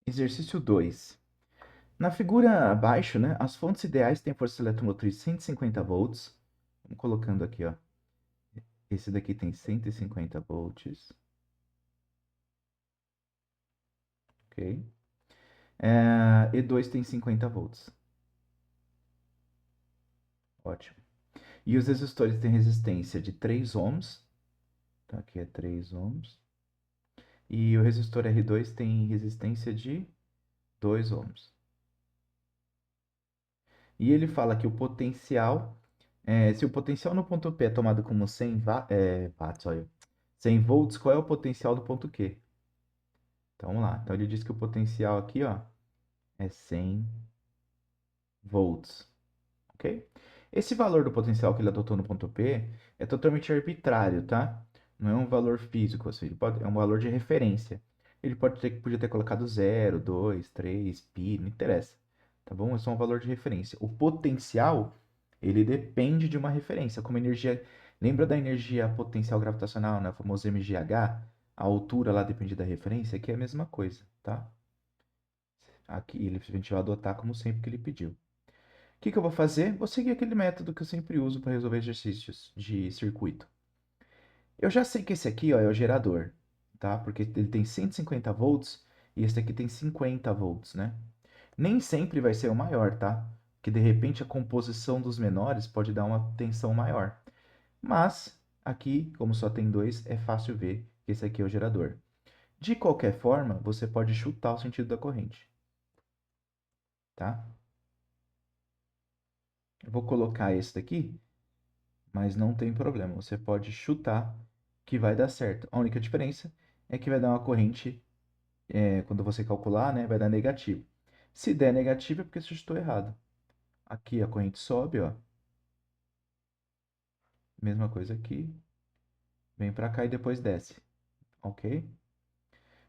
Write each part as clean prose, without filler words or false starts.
Exercício 2. Na figura abaixo, né, as fontes ideais têm força eletromotriz de 150 volts. Vamos colocando aqui, ó. Esse daqui tem 150 volts. Ok. E2 tem 50 volts. Ótimo. E os resistores têm resistência de 3 ohms. Então aqui é 3 ohms. E o resistor R2 tem resistência de 2 ohms. E ele fala que o potencial, se o potencial no ponto P é tomado como 100 watts, olha, 100 volts, qual é o potencial do ponto Q? Então vamos lá. Então ele diz que o potencial aqui, ó, é 100 volts, ok? Esse valor do potencial que ele adotou no ponto P é totalmente arbitrário, tá? Não é um valor físico, assim, é um valor de referência. Ele podia ter colocado 0, 2, 3, π, não interessa, tá bom? É só um valor de referência. O potencial, ele depende de uma referência, como energia... Lembra da energia potencial gravitacional, né? O famoso MGH? A altura lá depende da referência, que é a mesma coisa, tá? Aqui a gente vai adotar como sempre que ele pediu. O que eu vou fazer? Vou seguir aquele método que eu sempre uso para resolver exercícios de circuito. Eu já sei que esse aqui, ó, é o gerador, tá? Porque ele tem 150 volts e esse aqui tem 50 volts, né? Nem sempre vai ser o maior, tá? Que de repente a composição dos menores pode dar uma tensão maior. Mas aqui, como só tem dois, é fácil ver que esse aqui é o gerador. De qualquer forma, você pode chutar o sentido da corrente, tá? Eu vou colocar esse daqui, mas não tem problema. Você pode chutar que vai dar certo. A única diferença é que vai dar uma corrente, quando você calcular, né, vai dar negativo. Se der negativo é porque você chutou errado. Aqui a corrente sobe, ó. Mesma coisa aqui. Vem para cá e depois desce, ok?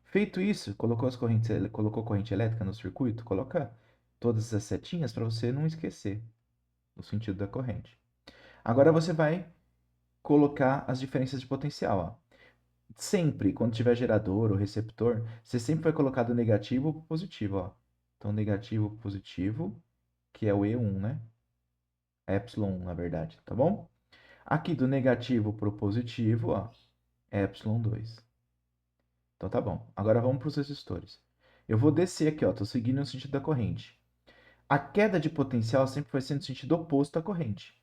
Feito isso, colocou corrente elétrica no circuito, coloca todas as setinhas para você não esquecer o sentido da corrente. Agora você vai colocar as diferenças de potencial, ó. Sempre, quando tiver gerador ou receptor, você sempre vai colocar do negativo para o positivo, ó. Então, negativo para positivo, que é o E1, né? Epsilon 1, na verdade, tá bom? Aqui do negativo para o positivo, ó, Epsilon 2. Então tá bom. Agora vamos para os resistores. Eu vou descer aqui, ó, tô seguindo o sentido da corrente. A queda de potencial sempre vai ser no sentido oposto à corrente.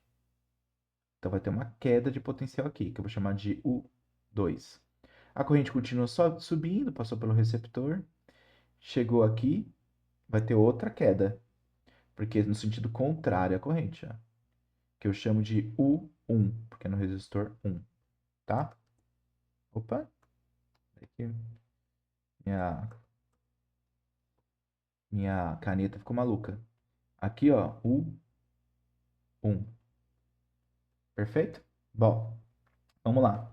Então vai ter uma queda de potencial aqui, que eu vou chamar de U2. A corrente continua só subindo, passou pelo receptor, chegou aqui, vai ter outra queda, porque é no sentido contrário à corrente, ó, que eu chamo de U1, porque é no resistor 1, tá? Opa, aqui minha, minha caneta ficou maluca. Aqui, ó, U1, perfeito? Bom, vamos lá.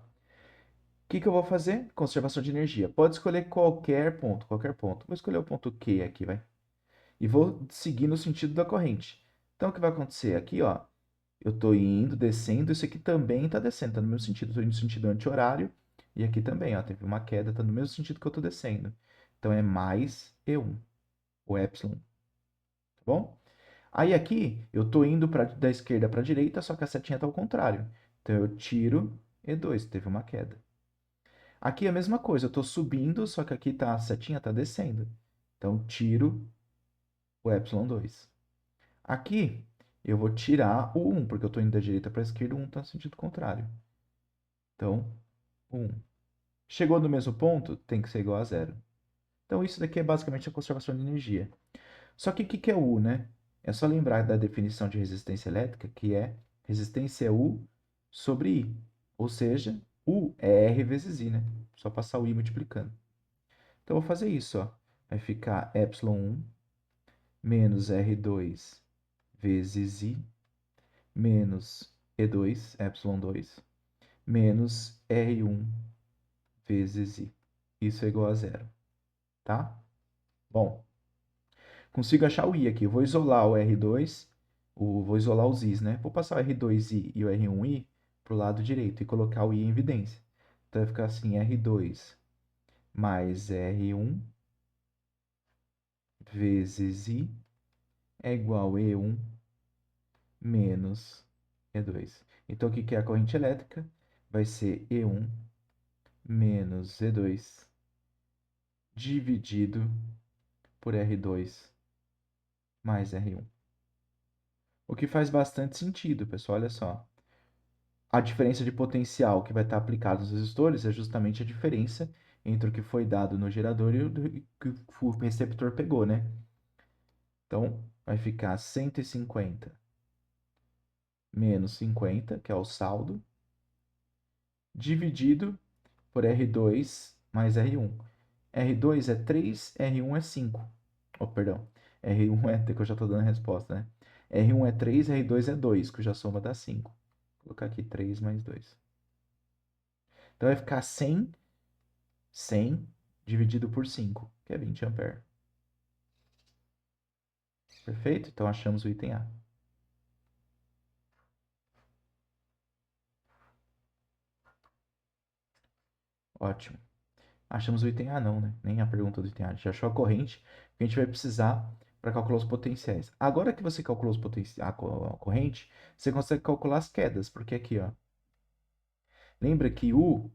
O que eu vou fazer? Conservação de energia. Pode escolher qualquer ponto, qualquer ponto. Vou escolher o ponto Q aqui, vai. E vou seguir no sentido da corrente. Então, o que vai acontecer? Aqui, ó, eu estou indo, descendo, isso aqui também está descendo, está no mesmo sentido. Estou indo no sentido anti-horário, e aqui também, ó, teve uma queda, está no mesmo sentido que eu estou descendo. Então, é mais E1, o epsilon, tá bom? Aí aqui, eu estou indo da esquerda para a direita, só que a setinha está ao contrário. Então, eu tiro E2, teve uma queda. Aqui é a mesma coisa, eu estou subindo, só que aqui tá, a setinha está descendo. Então, tiro o epsilon 2. Aqui, eu vou tirar o 1, porque eu estou indo da direita para a esquerda, o 1 está no sentido contrário. Então, 1. Chegou no mesmo ponto, tem que ser igual a zero. Então, isso daqui é basicamente a conservação de energia. Só que o que é U, né? É só lembrar da definição de resistência elétrica, que é resistência U sobre I. Ou seja, U é R vezes I, né? Só passar o I multiplicando. Então, eu vou fazer isso, ó. Vai ficar epsilon 1 menos R2 vezes I menos E2, epsilon 2, menos R1 vezes I. Isso é igual a zero, tá? Bom, consigo achar o I aqui. Eu vou isolar o R2, vou isolar os Is, né? Vou passar o R2I e o R1I para o lado direito e colocar o I em evidência. Então vai ficar assim, R2 mais R1 vezes I é igual a E1 menos E2. Então, o que é a corrente elétrica? Vai ser E1 menos E2 dividido por R2 mais R1. O que faz bastante sentido, pessoal. Olha só. A diferença de potencial que vai estar aplicada nos resistores é justamente a diferença entre o que foi dado no gerador e o que o receptor pegou, né? Então, vai ficar 150 menos 50, que é o saldo, dividido por R2 mais R1. R2 é 3, R1 é 5. Oh, perdão. R1 é, que eu já estou dando a resposta, né? R1 é 3, R2 é 2, cuja soma dá 5. Vou colocar aqui 3 mais 2. Então vai ficar 100 dividido por 5, que é 20 amperes. Perfeito? Então achamos o item A. Ótimo. Achamos o item A não, né? Nem a pergunta do item A. A gente achou a corrente que a gente vai precisar para calcular os potenciais. Agora que você calculou os potenciais, a corrente, você consegue calcular as quedas, porque aqui, ó. Lembra que U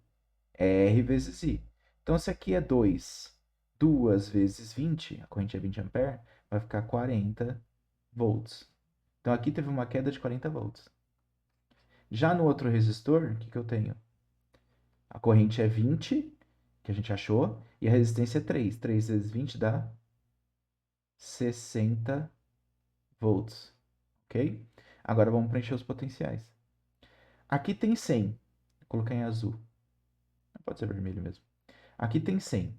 é R vezes I. Então, se aqui é 2 vezes 20, a corrente é 20 amperes, vai ficar 40 volts. Então, aqui teve uma queda de 40 volts. Já no outro resistor, o que eu tenho? A corrente é 20, que a gente achou, e a resistência é 3. 3 vezes 20 dá 60 volts, ok? Agora vamos preencher os potenciais. Aqui tem 100, vou colocar em azul. Pode ser vermelho mesmo. Aqui tem 100.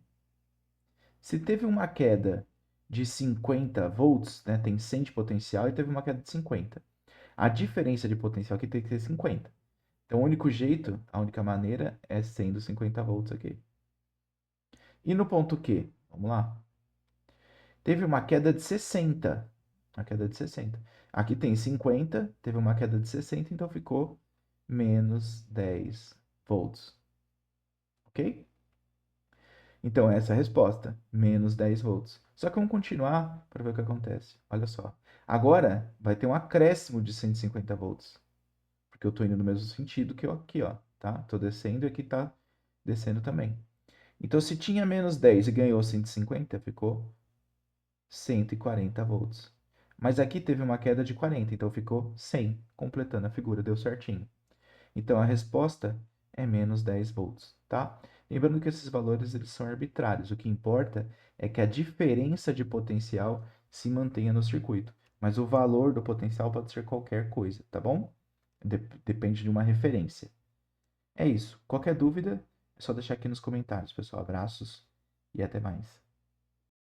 Se teve uma queda de 50 volts, né, tem 100 de potencial e teve uma queda de 50. A diferença de potencial aqui tem que ser 50. Então, o único jeito, a única maneira é sendo 50 volts aqui. E no ponto Q? Vamos lá. Teve uma queda de 60. Uma queda de 60. Aqui tem 50, teve uma queda de 60, então ficou menos 10 volts. Ok? Então, essa é a resposta, menos 10 volts. Só que vamos continuar para ver o que acontece. Olha só. Agora, vai ter um acréscimo de 150 volts. Porque eu estou indo no mesmo sentido que eu aqui, ó. Tá? Estou descendo e aqui está descendo também. Então, se tinha menos 10 e ganhou 150, ficou 140 volts. Mas aqui teve uma queda de 40, então ficou 100, completando a figura, deu certinho. Então a resposta é menos 10 volts, tá? Lembrando que esses valores eles são arbitrários, o que importa é que a diferença de potencial se mantenha no circuito, mas o valor do potencial pode ser qualquer coisa, tá bom? Depende de uma referência. É isso. Qualquer dúvida, é só deixar aqui nos comentários, pessoal. Abraços e até mais.